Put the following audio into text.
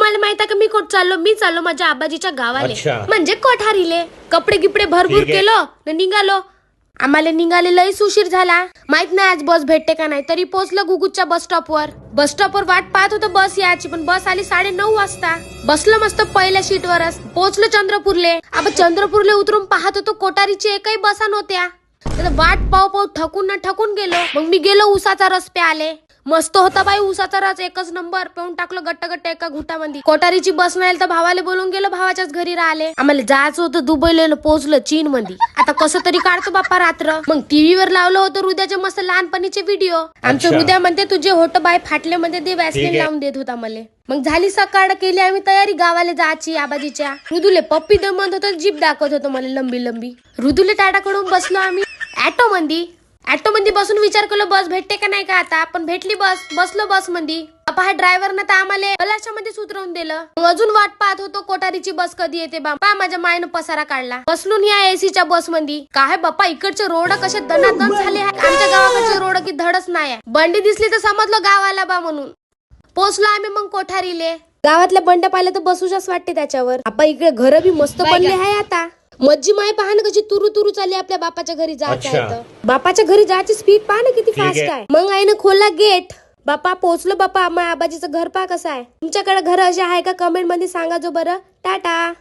तुम्हाला माहित आहे का मी कुठं चाललो? मी चाललो माझ्या आबाजीच्या गावाले, अच्छा. म्हणजे कोठारीले. कपडे गिपडे भरपूर ठीक आहे. केलो न निघालो. आम्हाला निघाले लईच उशीर झाला. माहित नाही आज बस भेटते का नाही. तरी पोहोचलो गुगुच्या बस स्टॉपवर. बस स्टॉपवर वाट पाहत होतो बस यायची, पण बस आली 9:30 वाजता. बसलो मस्त पहिल्या सीटवरच. पोहोचलो चंद्रपूरले. अब चंद्रपूरले उतरून पाहत होतो कोठारीची एकही बसा नव्हत्या. तर वाट पाहू थकून गेलो. मग मी गेलो उसाचा रस प्याले. मस्त होता बाई उसाचा रस, एकच नंबर. पिऊन टाकलो गट्ट एका घुटामध्ये. कोठारीची बस नाही तर भावाले बोलून गेलो, भावाच्याच घरी राहिले. आम्हाला जायचं होतं दुबईला, पोहोचलो चीन मध्ये. आता कसं तरी काढतो बाप्पा रात्र. मग टीव्ही वर लावलं होतं हृदयाचे मस्त लहानपणीचे व्हिडिओ. आमचं हृदय म्हणते तुझे होट बाय फाटले म्हणते, ते वॅसलीन लावून देत होता मला. मग झाली सकाळ, केली आम्ही तयारी गावाला जायची आबाजीच्या. ऋदूले पप्पी दे म्हणत होतं, जीप दाखवत होतं मला लंबी. ऋदूले टाटाकडून बसलो आम्ही ऑटो मध्ये बसून विचार केलो बस भेटते का नाही का. आता आपण भेटली बस. बसलो बस मध्ये. हा ड्रायव्हरनं तर आम्हाला कलाशामध्ये उतरवून दिलं. मग अजून वाट पाहत होतो कोठारीची बस कधी येते. बापा माझ्या मायनं पसारा काढला. बसलून या एसीच्या बस मध्ये. काय बाप्पा इकडचे रोड कसे दनादन झाले. आमच्या गावाकडचे रोड की धडच नाही. बंडी दिसली तर समजलो गावाला बा म्हणून. पोहोचलो आम्ही मग कोठारीले. गावातल्या बंड्या पाहिल्या तर बसूशाच वाटते त्याच्यावर. आपा इकडे घर बी मस्त बनले आहे आता. मज्जी माय पहा ना कशी तुरू चालली आपल्या बापाच्या घरी जायचं आहे. बापाच्या घरी जायची स्पीड पहा ना किती फास्ट आहे. मग आईनं खोलला गेट. बापा पोहोचलो. बापा आबाजीचं घर पहा कसं आहे. तुमच्याकडे घर असे आहे का कमेंट मध्ये सांगा जो बरं. टाटा.